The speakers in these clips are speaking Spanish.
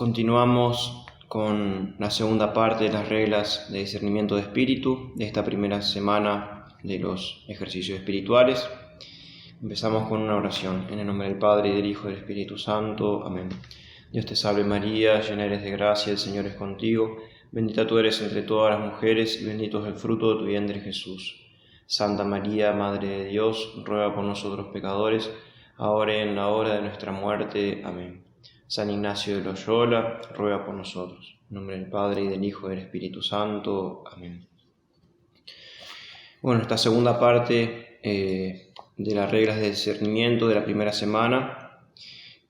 Continuamos con la segunda parte de las reglas de discernimiento de espíritu de esta primera semana de los ejercicios espirituales. Empezamos con una oración. En el nombre del Padre, y del Hijo, y del Espíritu Santo. Amén. Dios te salve María, llena eres de gracia, el Señor es contigo. Bendita tú eres entre todas las mujeres, y bendito es el fruto de tu vientre, Jesús. Santa María, Madre de Dios, ruega por nosotros pecadores, ahora y en la hora de nuestra muerte. Amén. San Ignacio de Loyola, ruega por nosotros. En nombre del Padre, y del Hijo, y del Espíritu Santo. Amén. Bueno, esta segunda parte de las reglas de discernimiento de la primera semana,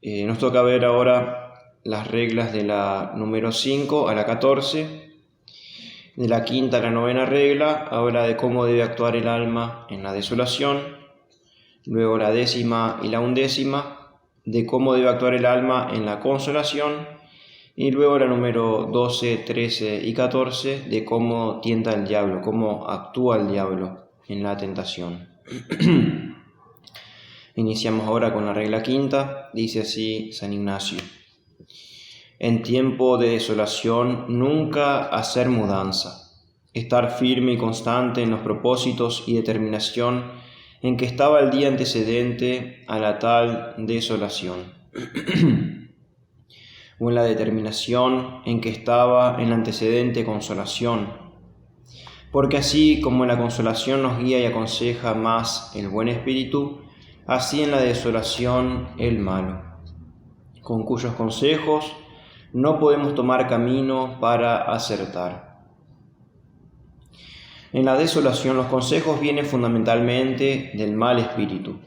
nos toca ver ahora las reglas de la número 5 a la 14, de la quinta a la novena regla, habla de cómo debe actuar el alma en la desolación, luego la 10ª y la 11ª, de cómo debe actuar el alma en la consolación, y luego la número 12, 13 y 14, de cómo tienta el diablo, cómo actúa el diablo en la tentación. Iniciamos ahora con la regla quinta. Dice así San Ignacio: en tiempo de desolación nunca hacer mudanza, estar firme y constante en los propósitos y determinación en que estaba el día antecedente a la tal desolación, o en la determinación en que estaba en la antecedente consolación, porque así como en la consolación nos guía y aconseja más el buen espíritu, así en la desolación el malo, con cuyos consejos no podemos tomar camino para acertar. En la desolación los consejos vienen fundamentalmente del mal espíritu,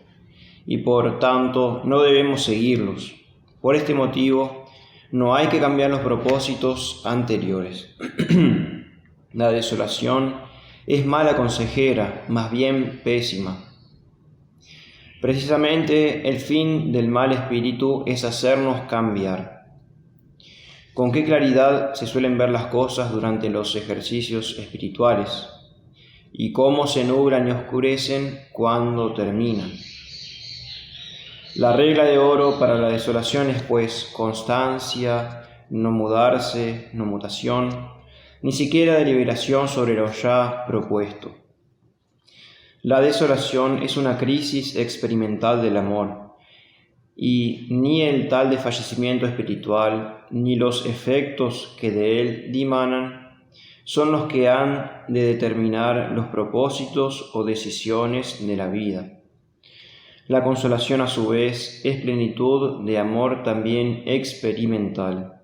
y por tanto no debemos seguirlos. Por este motivo no hay que cambiar los propósitos anteriores. La desolación es mala consejera, más bien pésima. Precisamente el fin del mal espíritu es hacernos cambiar. Con qué claridad se suelen ver las cosas durante los ejercicios espirituales, y cómo se nublan y oscurecen cuando terminan. La regla de oro para la desolación es, pues, constancia, no mudarse, no mutación, ni siquiera deliberación sobre lo ya propuesto. La desolación es una crisis experimental del amor, y ni el tal desfallecimiento espiritual, ni los efectos que de él dimanan, son los que han de determinar los propósitos o decisiones de la vida. La consolación, a su vez, es plenitud de amor también experimental,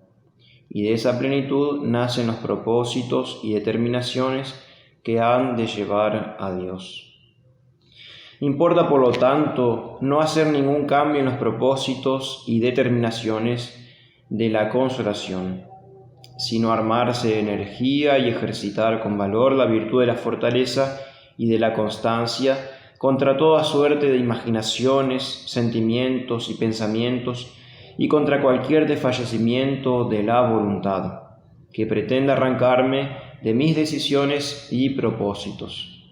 y de esa plenitud nacen los propósitos y determinaciones que han de llevar a Dios. Importa, por lo tanto, no hacer ningún cambio en los propósitos y determinaciones de la consolación, sino armarse de energía y ejercitar con valor la virtud de la fortaleza y de la constancia contra toda suerte de imaginaciones, sentimientos y pensamientos, y contra cualquier desfallecimiento de la voluntad que pretenda arrancarme de mis decisiones y propósitos.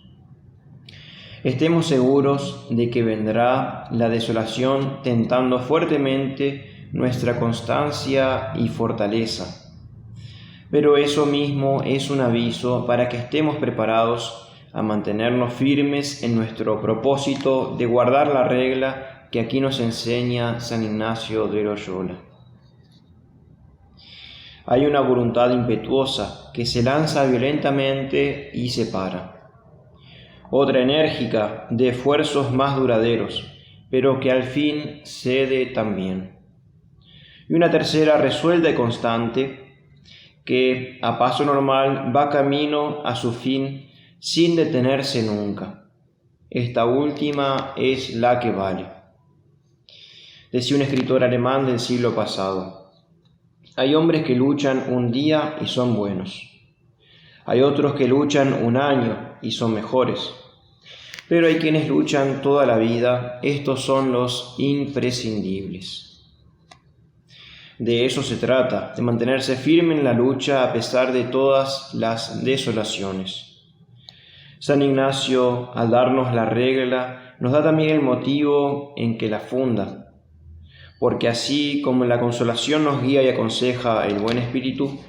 Estemos seguros de que vendrá la desolación tentando fuertemente nuestra constancia y fortaleza. Pero eso mismo es un aviso para que estemos preparados a mantenernos firmes en nuestro propósito de guardar la regla que aquí nos enseña San Ignacio de Loyola. Hay una voluntad impetuosa que se lanza violentamente y se para. Otra enérgica de esfuerzos más duraderos, pero que al fin cede también. Y una tercera resuelta y constante, que a paso normal va camino a su fin sin detenerse nunca. Esta última es la que vale. Decía un escritor alemán del siglo pasado: hay hombres que luchan un día y son buenos. Hay otros que luchan un año y son mejores. Pero hay quienes luchan toda la vida, estos son los imprescindibles. De eso se trata, de mantenerse firme en la lucha a pesar de todas las desolaciones. San Ignacio, al darnos la regla, nos da también el motivo en que la funda, porque así como en la consolación nos guía y aconseja el buen espíritu,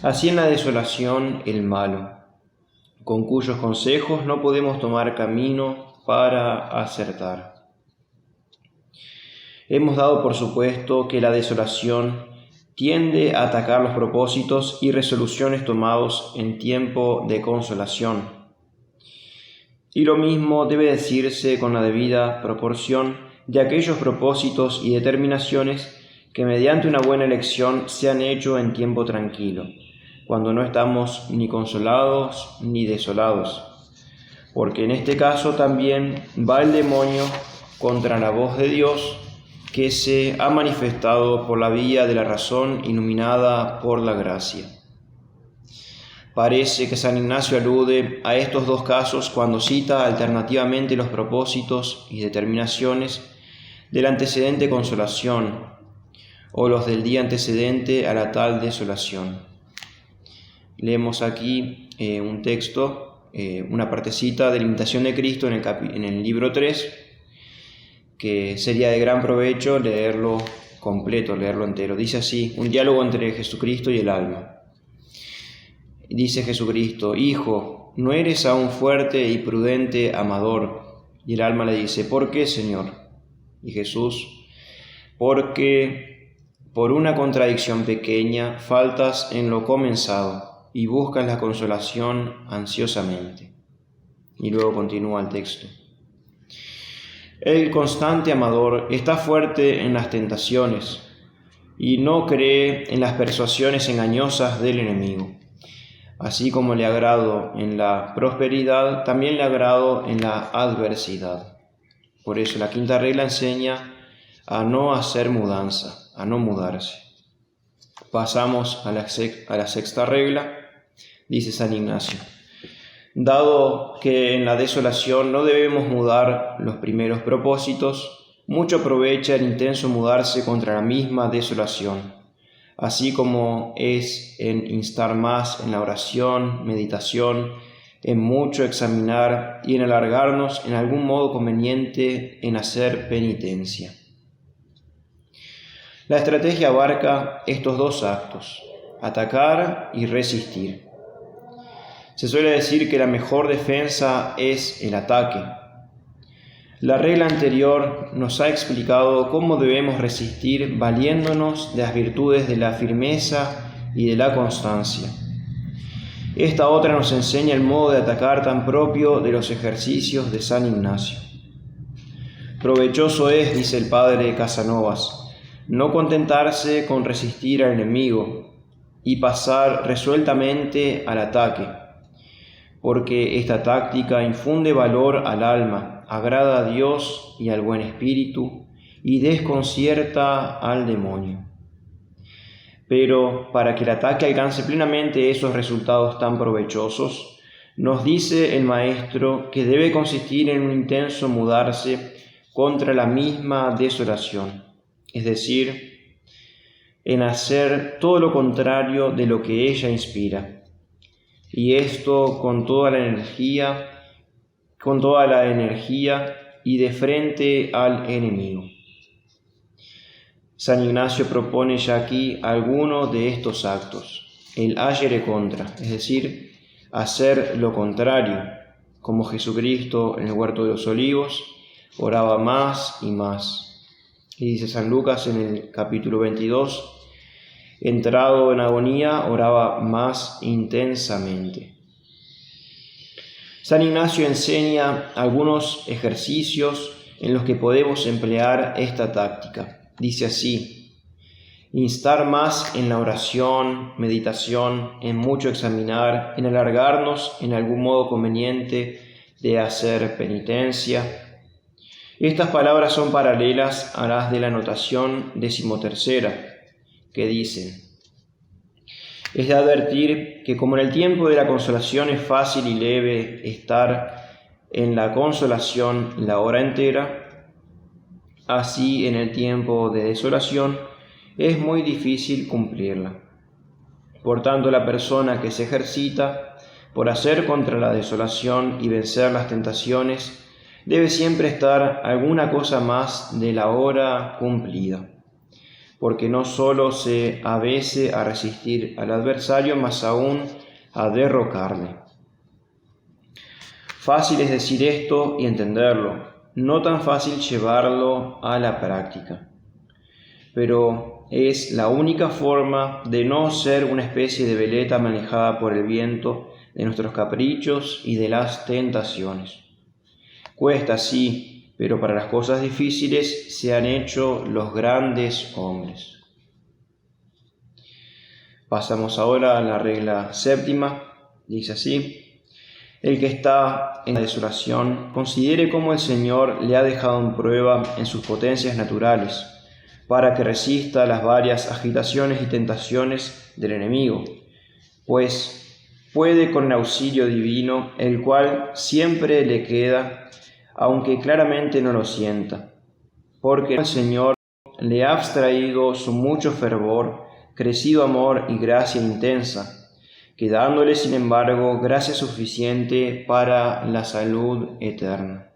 así en la desolación el malo, con cuyos consejos no podemos tomar camino para acertar. Hemos dado por supuesto que la desolación tiende a atacar los propósitos y resoluciones tomados en tiempo de consolación. Y lo mismo debe decirse con la debida proporción de aquellos propósitos y determinaciones que mediante una buena elección se han hecho en tiempo tranquilo, cuando no estamos ni consolados ni desolados, porque en este caso también va el demonio contra la voz de Dios, que se ha manifestado por la vía de la razón iluminada por la gracia. Parece que San Ignacio alude a estos dos casos cuando cita alternativamente los propósitos y determinaciones de la antecedente consolación o los del día antecedente a la tal desolación. Leemos aquí un texto, una partecita de la Imitación de Cristo en el libro 3, que sería de gran provecho leerlo completo, leerlo entero. Dice así: un diálogo entre Jesucristo y el alma. Dice Jesucristo: Hijo, ¿no eres aún fuerte y prudente amador? Y el alma le dice: ¿por qué, Señor? Y Jesús: porque por una contradicción pequeña faltas en lo comenzado y buscas la consolación ansiosamente. Y luego continúa el texto. El constante amador está fuerte en las tentaciones y no cree en las persuasiones engañosas del enemigo. Así como le agrado en la prosperidad, también le agrado en la adversidad. Por eso la quinta regla enseña a no hacer mudanza, a no mudarse. Pasamos a la sexta regla, dice San Ignacio. Dado que en la desolación no debemos mudar los primeros propósitos, mucho aprovecha el intenso mudarse contra la misma desolación, así como es en instar más en la oración, meditación, en mucho examinar y en alargarnos en algún modo conveniente en hacer penitencia. La estrategia abarca estos dos actos: atacar y resistir. Se suele decir que la mejor defensa es el ataque. La regla anterior nos ha explicado cómo debemos resistir valiéndonos de las virtudes de la firmeza y de la constancia. Esta otra nos enseña el modo de atacar tan propio de los ejercicios de San Ignacio. Provechoso es, dice el padre Casanovas, no contentarse con resistir al enemigo y pasar resueltamente al ataque, porque esta táctica infunde valor al alma, agrada a Dios y al buen espíritu, y desconcierta al demonio. Pero para que el ataque alcance plenamente esos resultados tan provechosos, nos dice el Maestro que debe consistir en un intenso mudarse contra la misma desolación, es decir, en hacer todo lo contrario de lo que ella inspira. Y esto con toda la energía y de frente al enemigo. San Ignacio propone ya aquí algunos de estos actos: el agere contra, es decir, hacer lo contrario, como Jesucristo en el huerto de los olivos oraba más y más. Y dice San Lucas en el capítulo 22, entrado en agonía, oraba más intensamente. San Ignacio enseña algunos ejercicios en los que podemos emplear esta táctica. Dice así: instar más en la oración, meditación, en mucho examinar, en alargarnos en algún modo conveniente de hacer penitencia. Estas palabras son paralelas a las de la anotación 13ª, que dicen: es de advertir que como en el tiempo de la consolación es fácil y leve estar en la consolación la hora entera, así en el tiempo de desolación es muy difícil cumplirla. Por tanto, la persona que se ejercita por hacer contra la desolación y vencer las tentaciones debe siempre estar alguna cosa más de la hora cumplida. porque no solo se avese a resistir al adversario, mas aún a derrocarle. Fácil es decir esto y entenderlo, no tan fácil llevarlo a la práctica. Pero es la única forma de no ser una especie de veleta manejada por el viento de nuestros caprichos y de las tentaciones. Cuesta, sí, pero para las cosas difíciles se han hecho los grandes hombres. Pasamos ahora a la regla séptima. Dice así: el que está en la desolación, considere cómo el Señor le ha dejado en prueba en sus potencias naturales, para que resista las varias agitaciones y tentaciones del enemigo, pues puede con el auxilio divino, el cual siempre le queda, aunque claramente no lo sienta, porque el Señor le ha abstraído su mucho fervor, crecido amor y gracia intensa, quedándole sin embargo gracia suficiente para la salud eterna.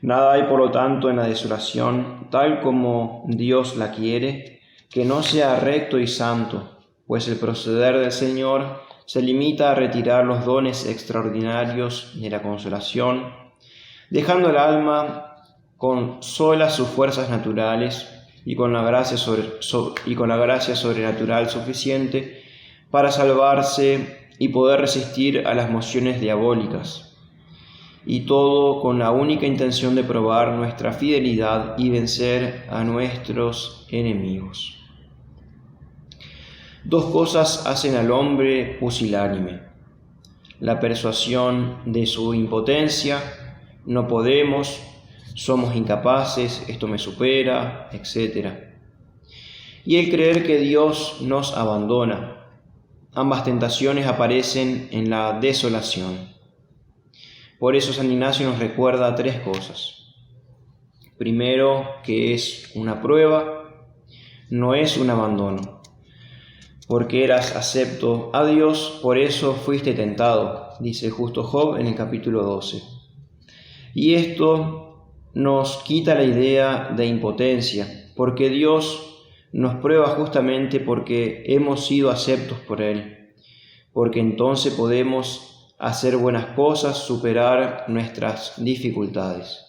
Nada hay, por lo tanto, en la desolación, tal como Dios la quiere, que no sea recto y santo, pues el proceder del Señor se limita a retirar los dones extraordinarios de la consolación, dejando al alma con solas sus fuerzas naturales y con la gracia sobrenatural suficiente para salvarse y poder resistir a las mociones diabólicas. Y todo con la única intención de probar nuestra fidelidad y vencer a nuestros enemigos. Dos cosas hacen al hombre pusilánime: la persuasión de su impotencia, no podemos, somos incapaces, esto me supera, etc. Y el creer que Dios nos abandona. Ambas tentaciones aparecen en la desolación. Por eso San Ignacio nos recuerda tres cosas. Primero, que es una prueba, no es un abandono. Porque eras acepto a Dios, por eso fuiste tentado, dice el justo Job en el capítulo 12. Y esto nos quita la idea de impotencia, porque Dios nos prueba justamente porque hemos sido aceptos por Él, porque entonces podemos hacer buenas cosas, superar nuestras dificultades.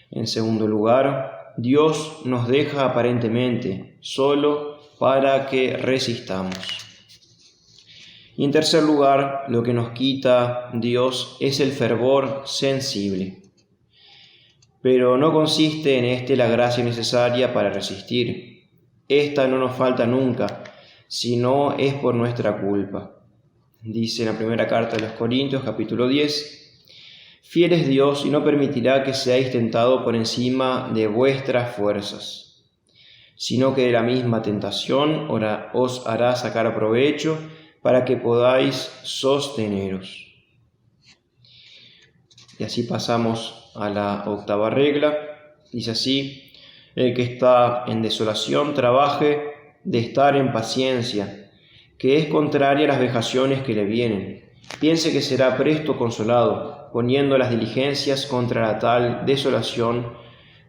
En segundo lugar, Dios nos deja aparentemente solo para que resistamos. Y en tercer lugar, lo que nos quita Dios es el fervor sensible. Pero no consiste en este la gracia necesaria para resistir. Esta no nos falta nunca, sino es por nuestra culpa. Dice en la primera carta de los Corintios, capítulo 10, fiel es Dios y no permitirá que seáis tentados por encima de vuestras fuerzas, sino que de la misma tentación os hará sacar provecho para que podáis sosteneros. Y así pasamos a la octava regla. Dice así: el que está en desolación trabaje de estar en paciencia, que es contraria a las vejaciones que le vienen. Piense que será presto consolado, poniendo las diligencias contra la tal desolación,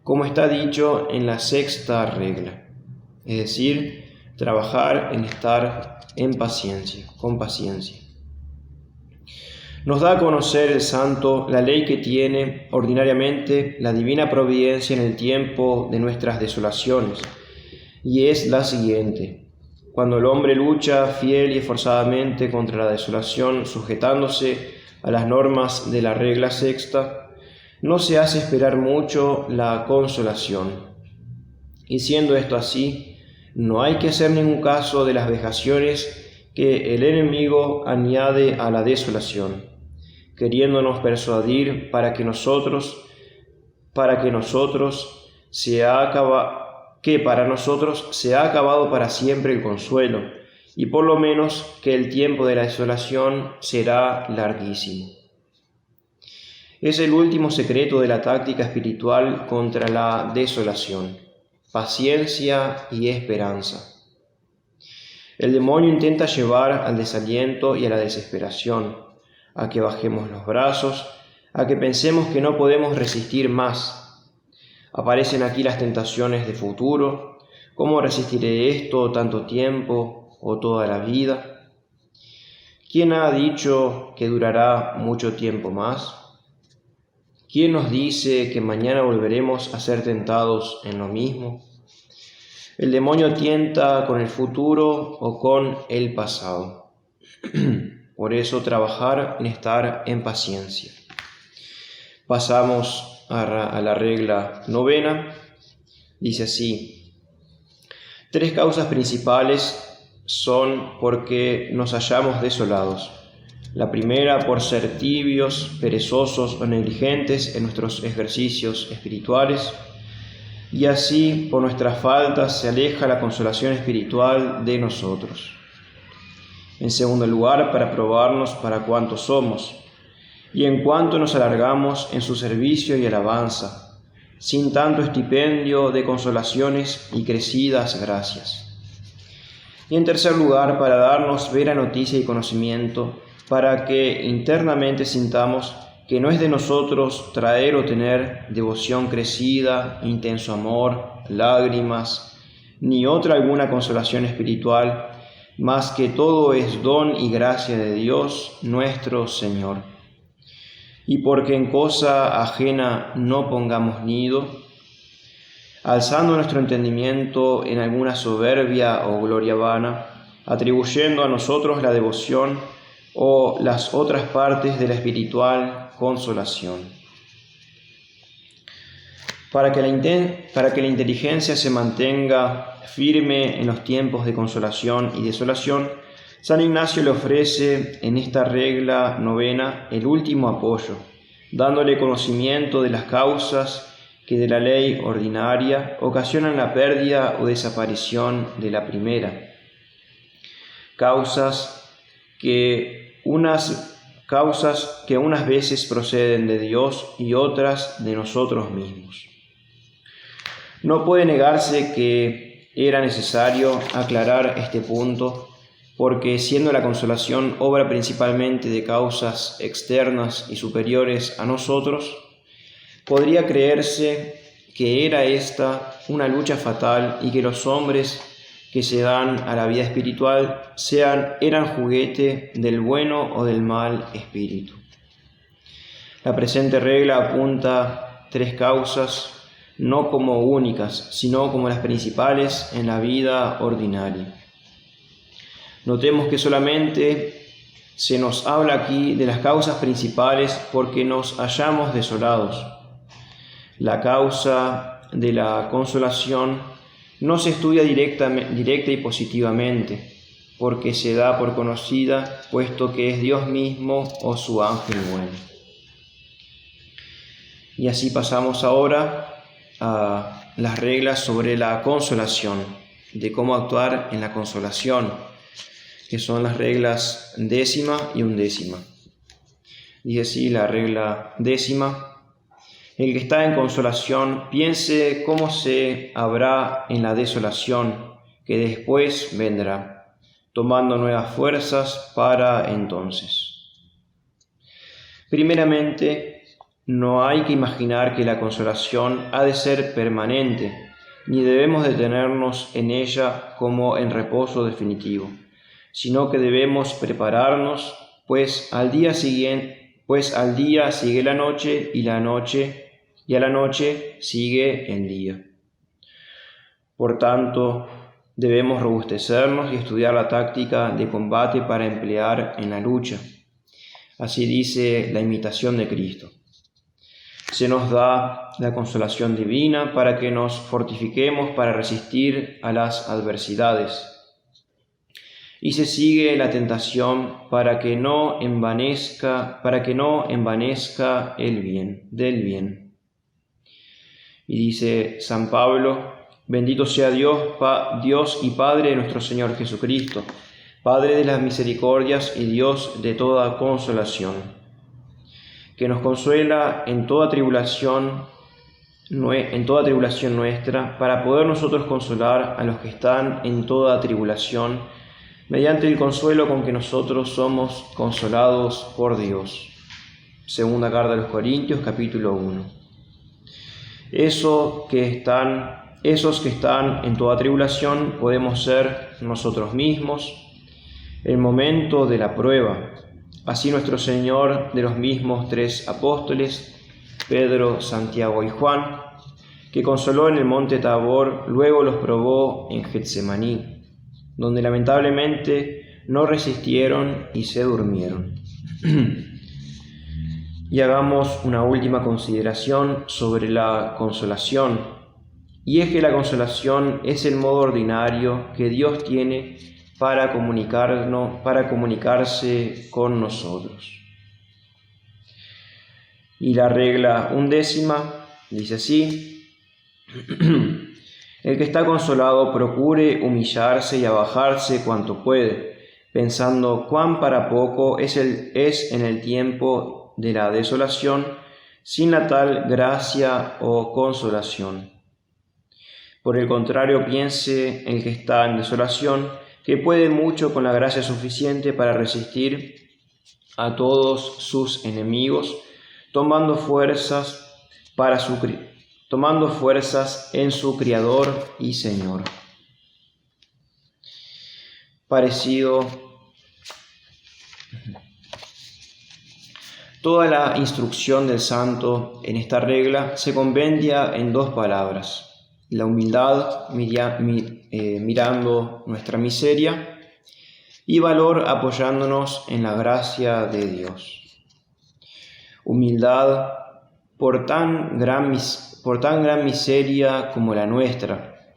como está dicho en la sexta regla. Es decir, trabajar en estar en paciencia, con paciencia. Nos da a conocer el santo la ley que tiene ordinariamente la divina providencia en el tiempo de nuestras desolaciones, y es la siguiente: cuando el hombre lucha fiel y esforzadamente contra la desolación, sujetándose a las normas de la regla sexta, no se hace esperar mucho la consolación. Y siendo esto así, no hay que hacer ningún caso de las vejaciones que el enemigo añade a la desolación, queriéndonos persuadir para que para nosotros se ha acabado para siempre el consuelo, y por lo menos que el tiempo de la desolación será larguísimo. Es el último secreto de la táctica espiritual contra la desolación: paciencia y esperanza. El demonio intenta llevar al desaliento y a la desesperación, a que bajemos los brazos, a que pensemos que no podemos resistir más, Aparecen aquí las tentaciones de futuro. ¿Cómo resistiré esto tanto tiempo o toda la vida? ¿Quién ha dicho que durará mucho tiempo más? ¿Quién nos dice que mañana volveremos a ser tentados en lo mismo? El demonio tienta con el futuro o con el pasado. Por eso trabajar en estar en paciencia. Pasamos a la regla 9. Dice así: 3 causas principales son porque nos hallamos desolados. La primera, por ser tibios, perezosos o negligentes en nuestros ejercicios espirituales, y así por nuestras faltas se aleja la consolación espiritual de nosotros. En segundo lugar, para probarnos para cuánto somos, y en cuánto nos alargamos en su servicio y alabanza, sin tanto estipendio de consolaciones y crecidas gracias. Y en tercer lugar, para darnos vera noticia y conocimiento, para que internamente sintamos que no es de nosotros traer o tener devoción crecida, intenso amor, lágrimas, ni otra alguna consolación espiritual, más que todo es don y gracia de Dios nuestro Señor. Y porque en cosa ajena no pongamos nido, alzando nuestro entendimiento en alguna soberbia o gloria vana, atribuyendo a nosotros la devoción o las otras partes de la espiritual consolación. Para que la inteligencia se mantenga firme en los tiempos de consolación y desolación, San Ignacio le ofrece en esta regla 9 el último apoyo, dándole conocimiento de las causas que de la ley ordinaria ocasionan la pérdida o desaparición de la primera. Causas que unas veces proceden de Dios y otras de nosotros mismos. No puede negarse que era necesario aclarar este punto, porque siendo la consolación obra principalmente de causas externas y superiores a nosotros, podría creerse que era esta una lucha fatal y que los hombres que se dan a la vida espiritual eran juguete del bueno o del mal espíritu. La presente regla apunta 3 causas, no como únicas, sino como las principales en la vida ordinaria. Notemos que solamente se nos habla aquí de las causas principales porque nos hallamos desolados. La causa de la consolación no se estudia directa y positivamente, porque se da por conocida, puesto que es Dios mismo o su ángel bueno. Y así pasamos ahora a las reglas sobre la consolación, de cómo actuar en la consolación, que son las reglas 10ª y 11ª. Dice así la regla 10ª: el que está en consolación piense cómo se habrá en la desolación que después vendrá, tomando nuevas fuerzas para entonces. Primeramente, no hay que imaginar que la consolación ha de ser permanente, ni debemos detenernos en ella como en reposo definitivo, sino que debemos prepararnos, pues al día sigue la noche y a la noche sigue el día. Por tanto, debemos robustecernos y estudiar la táctica de combate para emplear en la lucha. Así dice la imitación de Cristo. Se nos da la consolación divina para que nos fortifiquemos para resistir a las adversidades. Y se sigue la tentación para que no envanezca el bien. Y dice San Pablo: bendito sea Dios y Padre de nuestro Señor Jesucristo, Padre de las misericordias y Dios de toda consolación, que nos consuela en toda tribulación nuestra, para poder nosotros consolar a los que están en toda tribulación, mediante el consuelo con que nosotros somos consolados por Dios. Segunda carta a los Corintios, capítulo 1. Esos que están en toda tribulación podemos ser nosotros mismos, el momento de la prueba. Así nuestro Señor, de los mismos 3 apóstoles, Pedro, Santiago y Juan, que consoló en el monte Tabor, luego los probó en Getsemaní, donde lamentablemente no resistieron y se durmieron. Y hagamos una última consideración sobre la consolación, y es que la consolación es el modo ordinario que Dios tiene para comunicarse con nosotros. Y la regla 11 dice así: el que está consolado procure humillarse y abajarse cuanto puede, pensando cuán para poco es en el tiempo de la desolación, sin la tal gracia o consolación. Por el contrario, piense el que está en desolación, que puede mucho con la gracia suficiente para resistir a todos sus enemigos, tomando fuerzas en su Criador y Señor. Toda la instrucción del santo en esta regla se compendia en 2 palabras: la humildad mirando nuestra miseria y valor apoyándonos en la gracia de Dios. Humildad por tan gran miseria como la nuestra,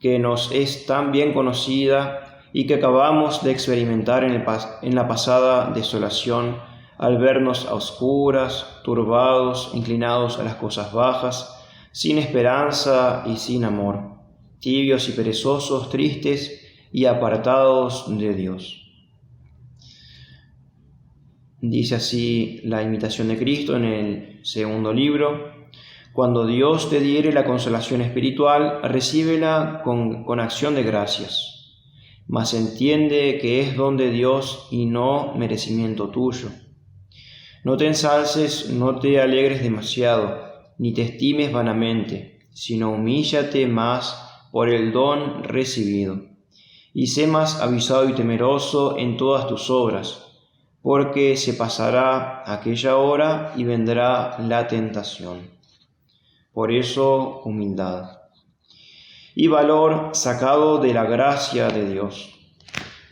que nos es tan bien conocida y que acabamos de experimentar en la pasada desolación, al vernos a oscuras, turbados, inclinados a las cosas bajas, sin esperanza y sin amor, tibios y perezosos, tristes y apartados de Dios. Dice así la imitación de Cristo en el 2 libro: cuando Dios te diere la consolación espiritual, recíbela con acción de gracias, mas entiende que es don de Dios y no merecimiento tuyo. No te ensalces, no te alegres demasiado, ni te estimes vanamente, sino humíllate más por el don recibido, y sé más avisado y temeroso en todas tus obras, porque se pasará aquella hora y vendrá la tentación. Por eso, humildad y valor sacado de la gracia de Dios,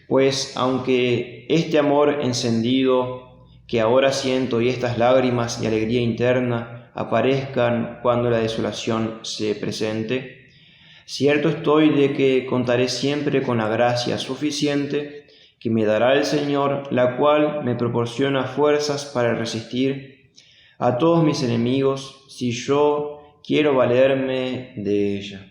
pues aunque este amor encendido que ahora siento y estas lágrimas y alegría interna aparezcan cuando la desolación se presente, cierto estoy de que contaré siempre con la gracia suficiente que me dará el Señor, la cual me proporciona fuerzas para resistir a todos mis enemigos, si yo quiero valerme de ella.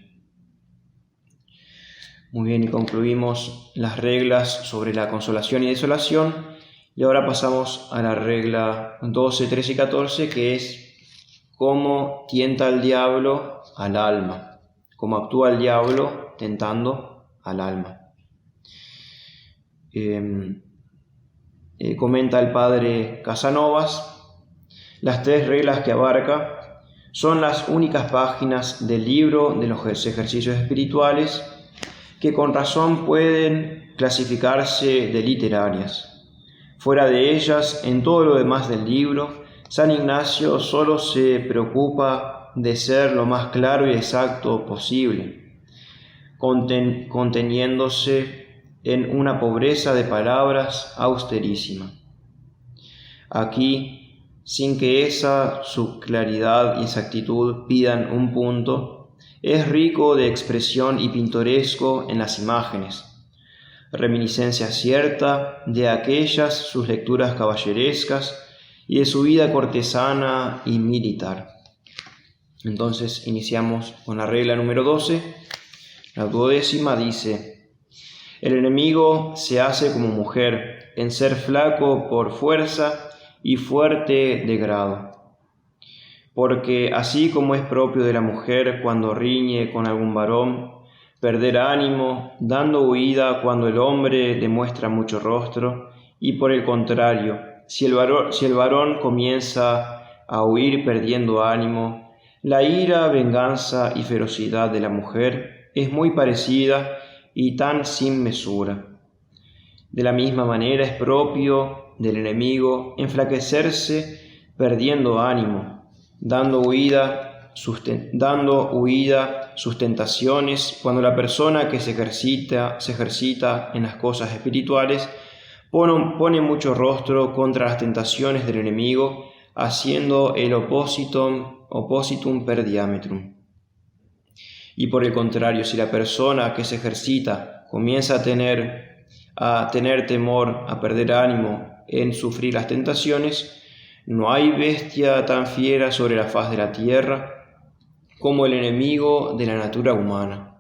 Muy bien, y concluimos las reglas sobre la consolación y desolación. Y ahora pasamos a la regla 12, 13 y 14, que es cómo tienta el diablo al alma, cómo actúa el diablo tentando al alma. Comenta el padre Casanovas: las 3 reglas que abarca son las únicas páginas del libro de los ejercicios espirituales que con razón pueden clasificarse de literarias. Fuera de ellas, en todo lo demás del libro, San Ignacio solo se preocupa de ser lo más claro y exacto posible, conteniéndose en una pobreza de palabras austerísima. Aquí, sin que su claridad y exactitud pidan un punto, es rico de expresión y pintoresco en las imágenes, reminiscencia cierta de aquellas sus lecturas caballerescas y de su vida cortesana y militar. Entonces iniciamos con la regla número 12. La 12ª dice: el enemigo se hace como mujer, en ser flaco por fuerza y fuerte de grado. Porque así como es propio de la mujer cuando riñe con algún varón, perder ánimo, dando huida cuando el hombre demuestra mucho rostro, y por el contrario, si el varón comienza a huir perdiendo ánimo, La ira, venganza y ferocidad de la mujer es muy parecida y tan sin mesura. De la misma manera es propio del enemigo enflaquecerse perdiendo ánimo, dando huida sus tentaciones cuando la persona que se ejercita en las cosas espirituales pone mucho rostro contra las tentaciones del enemigo, haciendo el oppositum per diametrum. Y por el contrario, si la persona que se ejercita comienza a tener temor, a perder ánimo en sufrir las tentaciones, no hay bestia tan fiera sobre la faz de la tierra como el enemigo de la natura humana,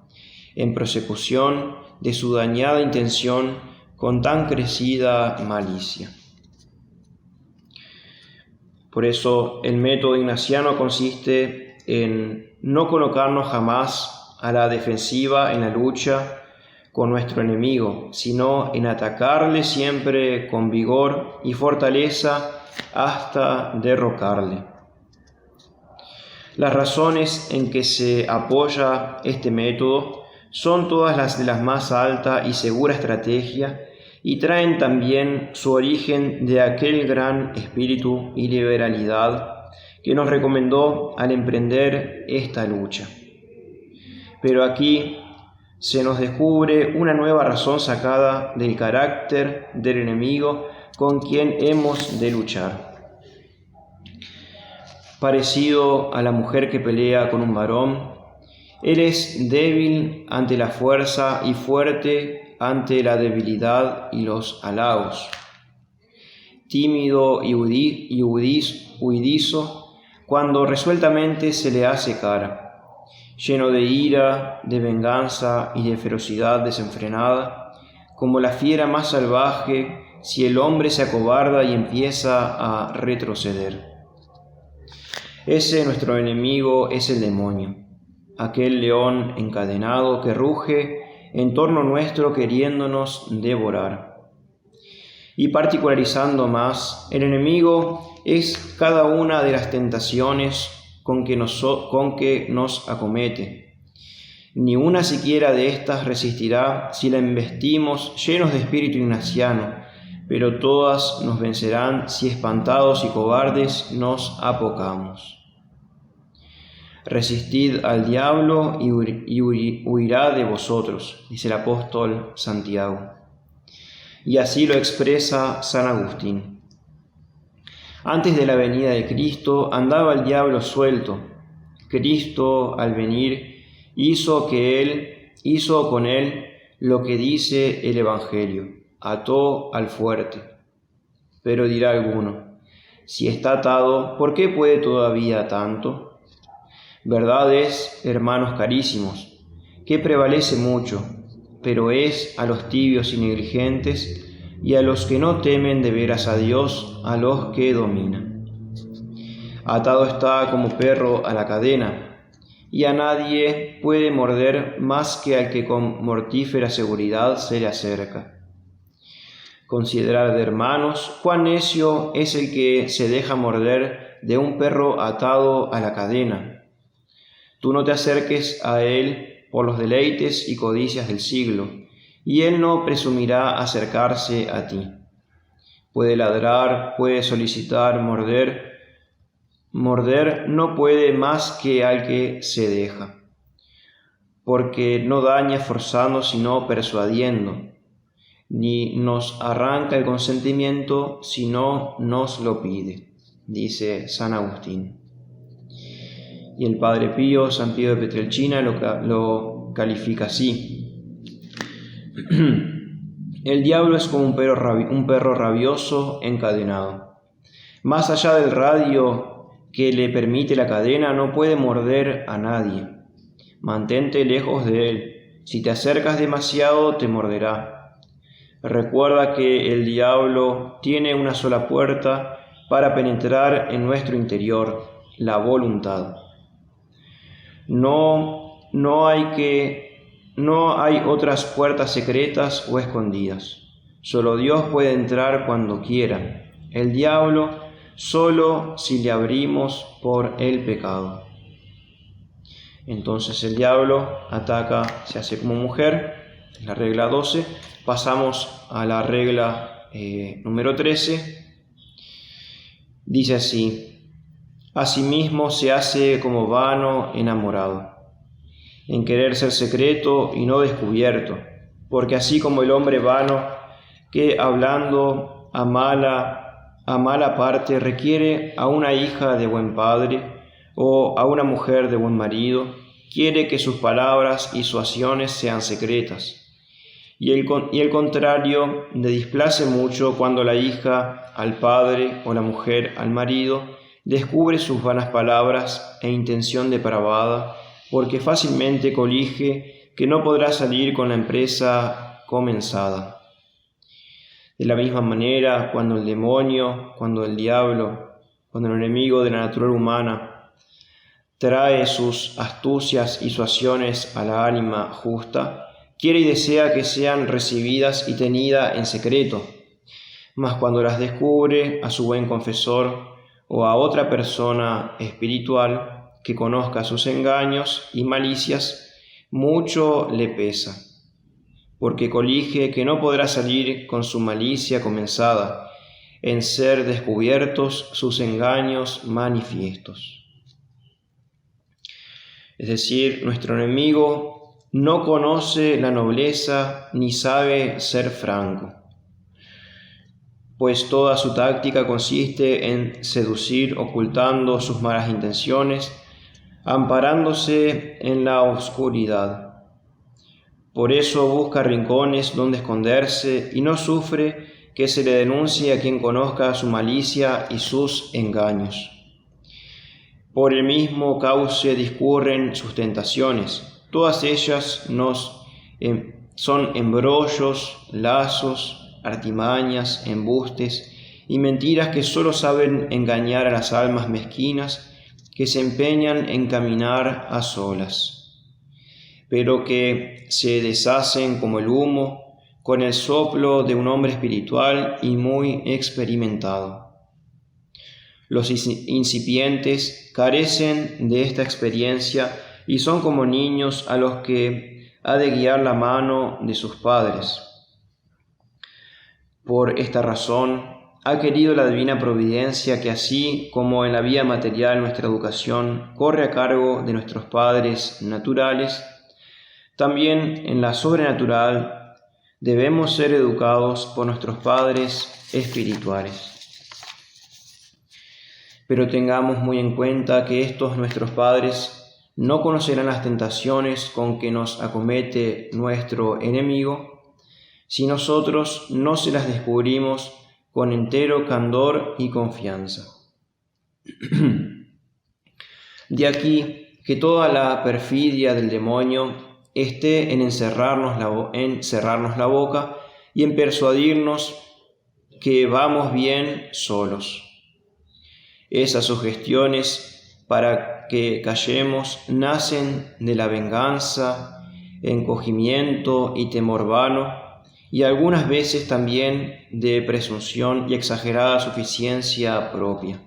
en prosecución de su dañada intención con tan crecida malicia. Por eso el método ignaciano consiste en no colocarnos jamás a la defensiva en la lucha con nuestro enemigo, sino en atacarle siempre con vigor y fortaleza hasta derrocarle. Las razones en que se apoya este método son todas las de la más alta y segura estrategia y traen también su origen de aquel gran espíritu y liberalidad que nos recomendó al emprender esta lucha. Pero aquí se nos descubre una nueva razón sacada del carácter del enemigo con quien hemos de luchar. Parecido a la mujer que pelea con un varón, él es débil ante la fuerza y fuerte ante la debilidad y los halagos. Tímido y huidizo cuando resueltamente se le hace cara. Lleno de ira, de venganza y de ferocidad desenfrenada, como la fiera más salvaje si el hombre se acobarda y empieza a retroceder. Ese nuestro enemigo es el demonio, aquel león encadenado que ruge en torno nuestro queriéndonos devorar. Y particularizando más, el enemigo es cada una de las tentaciones con que nos acomete. Ni una siquiera de estas resistirá si la embestimos llenos de espíritu ignaciano, pero todas nos vencerán si espantados y cobardes nos apocamos. Resistid al diablo y huirá de vosotros, dice el apóstol Santiago. Y así lo expresa San Agustín. Antes de la venida de Cristo andaba el diablo suelto. Cristo, al venir, hizo con él lo que dice el Evangelio, ató al fuerte. Pero dirá alguno, si está atado, ¿por qué puede todavía tanto? Verdad es, hermanos carísimos, que prevalece mucho, pero es a los tibios y negligentes y a los que no temen de veras a Dios, a los que dominan. Atado está como perro a la cadena, y a nadie puede morder más que al que con mortífera seguridad se le acerca. Considerad, hermanos, cuán necio es el que se deja morder de un perro atado a la cadena. Tú no te acerques a él por los deleites y codicias del siglo, y él no presumirá acercarse a ti. Puede ladrar, puede solicitar morder no puede más que al que se deja, porque no daña forzando sino persuadiendo, ni nos arranca el consentimiento sino nos lo pide, dice San Agustín. Y el Padre Pío, San Pío de Petrelcina, lo califica así. El diablo es como un perro rabioso encadenado. Más allá del radio que le permite la cadena, no puede morder a nadie. Mantente lejos de él. Si te acercas demasiado, te morderá. Recuerda que el diablo tiene una sola puerta para penetrar en nuestro interior, la voluntad. No hay otras puertas secretas o escondidas. Solo Dios puede entrar cuando quiera. El diablo solo si le abrimos por el pecado. Entonces el diablo ataca, se hace como mujer, es la regla 12. Pasamos a la regla número 13. Dice así: asimismo se hace como vano enamorado, en querer ser secreto y no descubierto, porque así como el hombre vano, que hablando a mala parte requiere a una hija de buen padre o a una mujer de buen marido, quiere que sus palabras y sus acciones sean secretas. Y el contrario le displace mucho cuando la hija al padre o la mujer al marido descubre sus vanas palabras e intención depravada, porque fácilmente colige que no podrá salir con la empresa comenzada. De la misma manera, cuando el demonio, cuando el diablo, cuando el enemigo de la naturaleza humana trae sus astucias y sus acciones a la alma justa, quiere y desea que sean recibidas y tenidas en secreto, mas cuando las descubre a su buen confesor o a otra persona espiritual que conozca sus engaños y malicias, mucho le pesa, porque colige que no podrá salir con su malicia comenzada, en ser descubiertos sus engaños manifiestos. Es decir, nuestro enemigo no conoce la nobleza ni sabe ser franco, pues toda su táctica consiste en seducir ocultando sus malas intenciones, amparándose en la oscuridad. Por eso busca rincones donde esconderse y no sufre que se le denuncie a quien conozca su malicia y sus engaños. Por el mismo cauce discurren sus tentaciones. Todas ellas son embrollos, lazos, artimañas, embustes y mentiras que solo saben engañar a las almas mezquinas que se empeñan en caminar a solas, pero que se deshacen como el humo con el soplo de un hombre espiritual y muy experimentado. Los incipientes carecen de esta experiencia y son como niños a los que ha de guiar la mano de sus padres. Por esta razón, ha querido la divina providencia que así como en la vida material nuestra educación corre a cargo de nuestros padres naturales, también en la sobrenatural debemos ser educados por nuestros padres espirituales. Pero tengamos muy en cuenta que estos nuestros padres no conocerán las tentaciones con que nos acomete nuestro enemigo si nosotros no se las descubrimos con entero candor y confianza. De aquí que toda la perfidia del demonio esté en cerrarnos la boca y en persuadirnos que vamos bien solos. Esas sugestiones para que callemos nacen de la venganza, encogimiento y temor vano, y algunas veces también de presunción y exagerada suficiencia propia.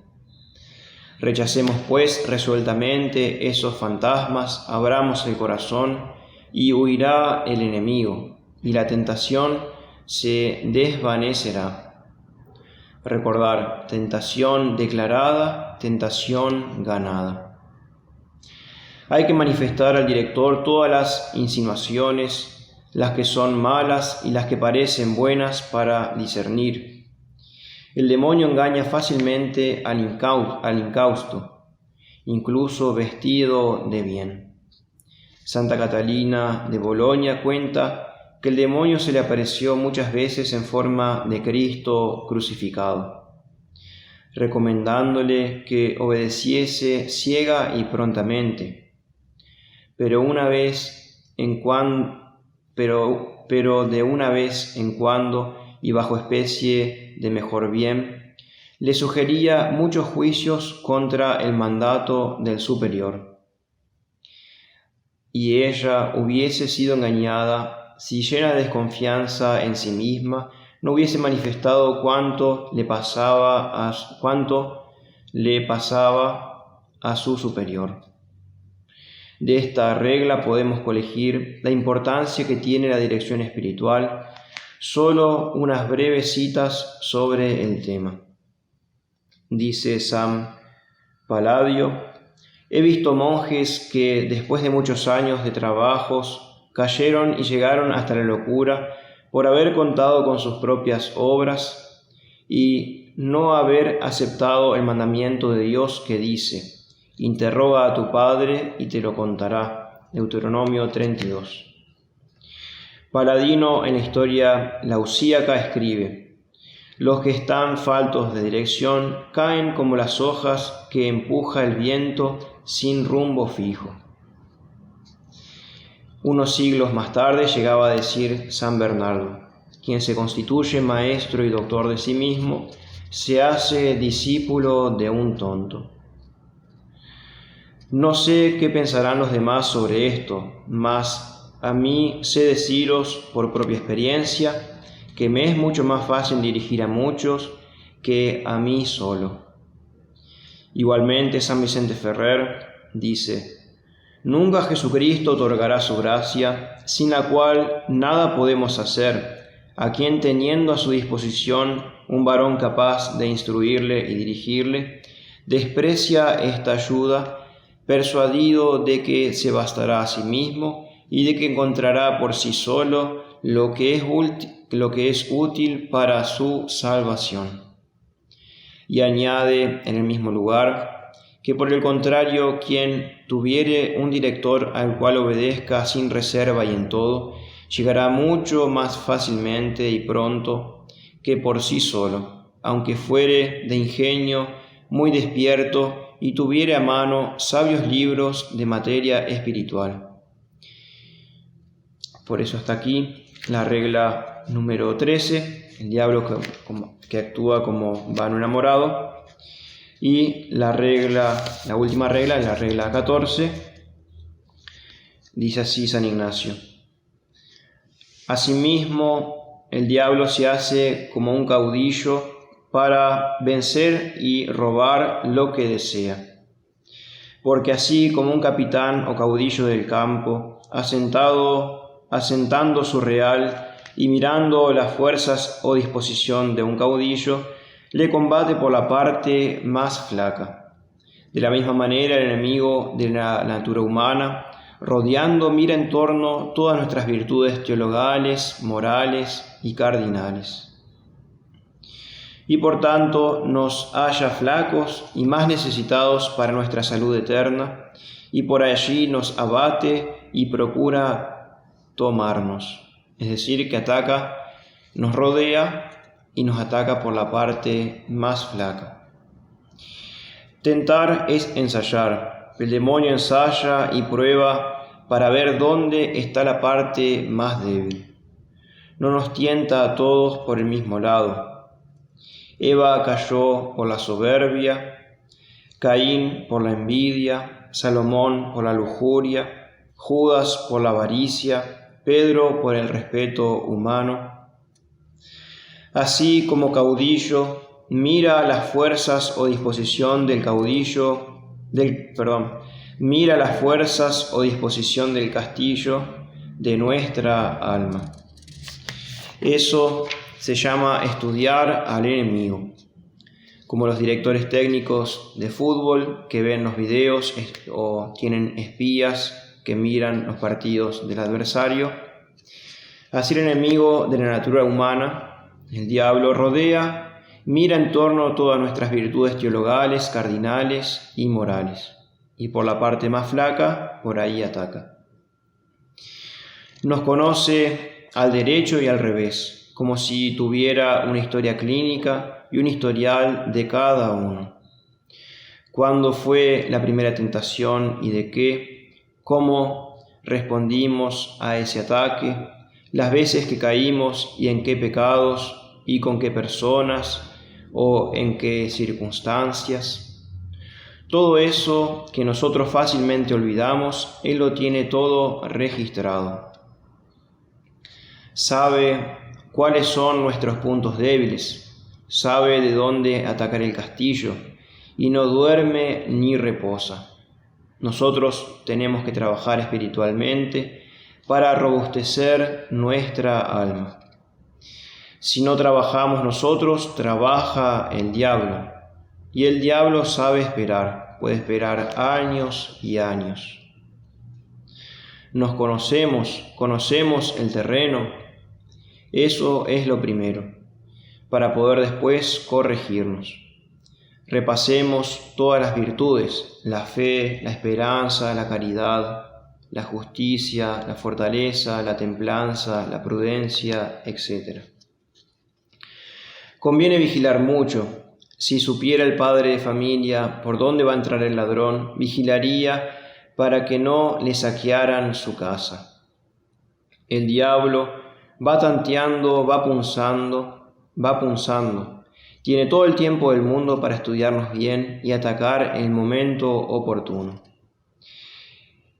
Rechacemos pues resueltamente esos fantasmas, abramos el corazón y huirá el enemigo, y la tentación se desvanecerá. Recordar: tentación declarada, tentación ganada. Hay que manifestar al director todas las insinuaciones, las que son malas y las que parecen buenas para discernir. El demonio engaña fácilmente al incausto, incluso vestido de bien. Santa Catalina de Bolonia cuenta que el demonio se le apareció muchas veces en forma de Cristo crucificado, recomendándole que obedeciese ciega y prontamente, pero de una vez en cuando y bajo especie de mejor bien, le sugería muchos juicios contra el mandato del superior. Y ella hubiese sido engañada si, llena de desconfianza en sí misma, no hubiese manifestado cuánto le pasaba a su superior. De esta regla podemos colegir la importancia que tiene la dirección espiritual. Solo unas breves citas sobre el tema. Dice San Palladio: he visto monjes que después de muchos años de trabajos cayeron y llegaron hasta la locura por haber contado con sus propias obras y no haber aceptado el mandamiento de Dios que dice: interroga a tu padre y te lo contará. Deuteronomio 32. Paladino en la historia lausíaca escribe: los que están faltos de dirección caen como las hojas que empuja el viento sin rumbo fijo. Unos siglos más tarde llegaba a decir San Bernardo: quien se constituye maestro y doctor de sí mismo, se hace discípulo de un tonto. No sé qué pensarán los demás sobre esto, mas a mí sé deciros por propia experiencia que me es mucho más fácil dirigir a muchos que a mí solo. Igualmente San Vicente Ferrer dice: nunca Jesucristo otorgará su gracia, sin la cual nada podemos hacer, a quien teniendo a su disposición un varón capaz de instruirle y dirigirle, desprecia esta ayuda, persuadido de que se bastará a sí mismo y de que encontrará por sí solo lo que es útil para su salvación. Y añade en el mismo lugar que por el contrario, quien tuviere un director al cual obedezca sin reserva y en todo, llegará mucho más fácilmente y pronto que por sí solo, aunque fuere de ingenio muy despierto y tuviere a mano sabios libros de materia espiritual. Por eso hasta aquí la regla número 13, el diablo que actúa como vano enamorado. Y la última regla, la regla 14, dice así San Ignacio: asimismo, el diablo se hace como un caudillo para vencer y robar lo que desea. Porque así como un capitán o caudillo del campo, asentando su real y mirando las fuerzas o disposición de un caudillo, le combate por la parte más flaca. De la misma manera, el enemigo de la natura humana, rodeando, mira en torno todas nuestras virtudes teologales, morales y cardinales. Y por tanto nos halla flacos y más necesitados para nuestra salud eterna, y por allí nos abate y procura tomarnos. Es decir, que nos rodea y nos ataca por la parte más flaca. Tentar es ensayar. El demonio ensaya y prueba para ver dónde está la parte más débil. No nos tienta a todos por el mismo lado. Eva cayó por la soberbia, Caín por la envidia, Salomón por la lujuria, Judas por la avaricia, Pedro por el respeto humano. Así como caudillo, mira las fuerzas o disposición del castillo de nuestra alma. Eso se llama estudiar al enemigo. Como los directores técnicos de fútbol que ven los videos o tienen espías que miran los partidos del adversario, así el enemigo de la natura humana, el diablo, rodea, mira en torno todas nuestras virtudes teologales, cardinales y morales, y por la parte más flaca, por ahí ataca. Nos conoce al derecho y al revés, como si tuviera una historia clínica y un historial de cada uno. ¿Cuándo fue la primera tentación y de qué? ¿Cómo respondimos a ese ataque? Las veces que caímos y en qué pecados y con qué personas o en qué circunstancias. Todo eso que nosotros fácilmente olvidamos, Él lo tiene todo registrado. Sabe cuáles son nuestros puntos débiles, sabe de dónde atacar el castillo y no duerme ni reposa. Nosotros tenemos que trabajar espiritualmente para robustecer nuestra alma. Si no trabajamos nosotros, trabaja el diablo. Y el diablo sabe esperar, puede esperar años y años. Nos conocemos el terreno. Eso es lo primero, para poder después corregirnos. Repasemos todas las virtudes: la fe, la esperanza, la caridad, la justicia, la fortaleza, la templanza, la prudencia, etc. Conviene vigilar mucho. Si supiera el padre de familia por dónde va a entrar el ladrón, vigilaría para que no le saquearan su casa. El diablo va tanteando, va punzando. Tiene todo el tiempo del mundo para estudiarnos bien y atacar en el momento oportuno.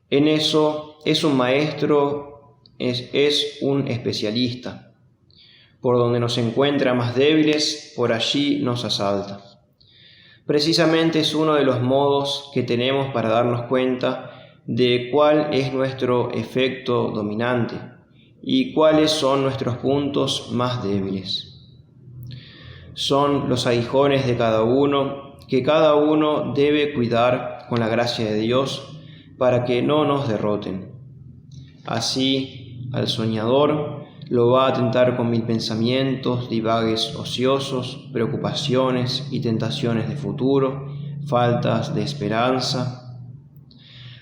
En eso es un maestro, es un especialista. Por donde nos encuentra más débiles, por allí nos asalta. Precisamente es uno de los modos que tenemos para darnos cuenta de cuál es nuestro efecto dominante y cuáles son nuestros puntos más débiles. Son los aguijones de cada uno, que cada uno debe cuidar con la gracia de Dios para que no nos derroten. Así, al soñador lo va a tentar con 1000 pensamientos, divagues ociosos, preocupaciones y tentaciones de futuro, faltas de esperanza.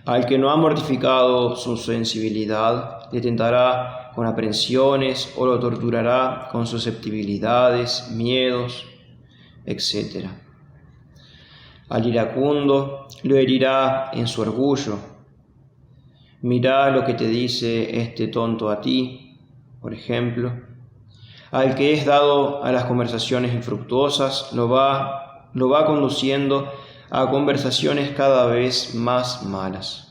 Al que no ha mortificado su sensibilidad, le tentará con aprensiones o lo torturará con susceptibilidades, miedos, etc. Al iracundo lo herirá en su orgullo. Mirá lo que te dice este tonto a ti, por ejemplo. Al que es dado a las conversaciones infructuosas, lo va conduciendo a conversaciones cada vez más malas.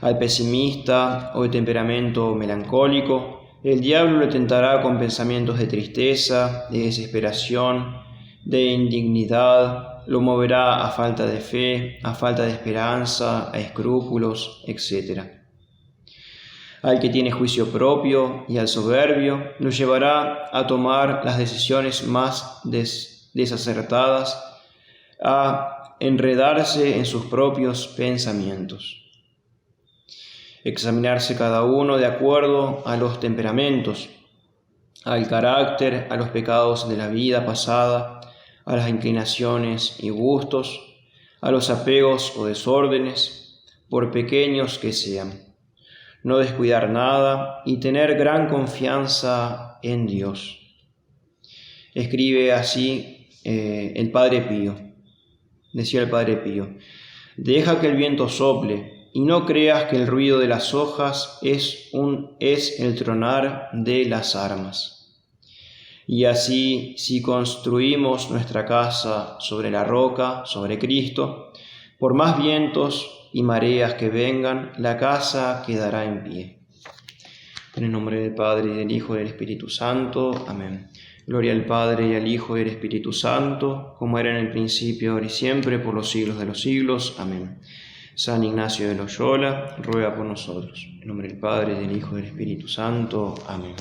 Al pesimista o de temperamento melancólico, el diablo le tentará con pensamientos de tristeza, de desesperación, de indignidad, lo moverá a falta de fe, a falta de esperanza, a escrúpulos, etc. Al que tiene juicio propio y al soberbio, lo llevará a tomar las decisiones más desacertadas, a enredarse en sus propios pensamientos. Examinarse cada uno de acuerdo a los temperamentos, al carácter, a los pecados de la vida pasada, a las inclinaciones y gustos, a los apegos o desórdenes, por pequeños que sean. No descuidar nada y tener gran confianza en Dios. Escribe así el Padre Pío. Decía el Padre Pío: deja que el viento sople y no creas que el ruido de las hojas es el tronar de las armas. Y así, si construimos nuestra casa sobre la roca, sobre Cristo, por más vientos y mareas que vengan, la casa quedará en pie. En el nombre del Padre, y del Hijo, y del Espíritu Santo. Amén. Gloria al Padre, y al Hijo, y al Espíritu Santo, como era en el principio, ahora y siempre, por los siglos de los siglos. Amén. San Ignacio de Loyola, ruega por nosotros. En nombre del Padre, y del Hijo, y del Espíritu Santo. Amén.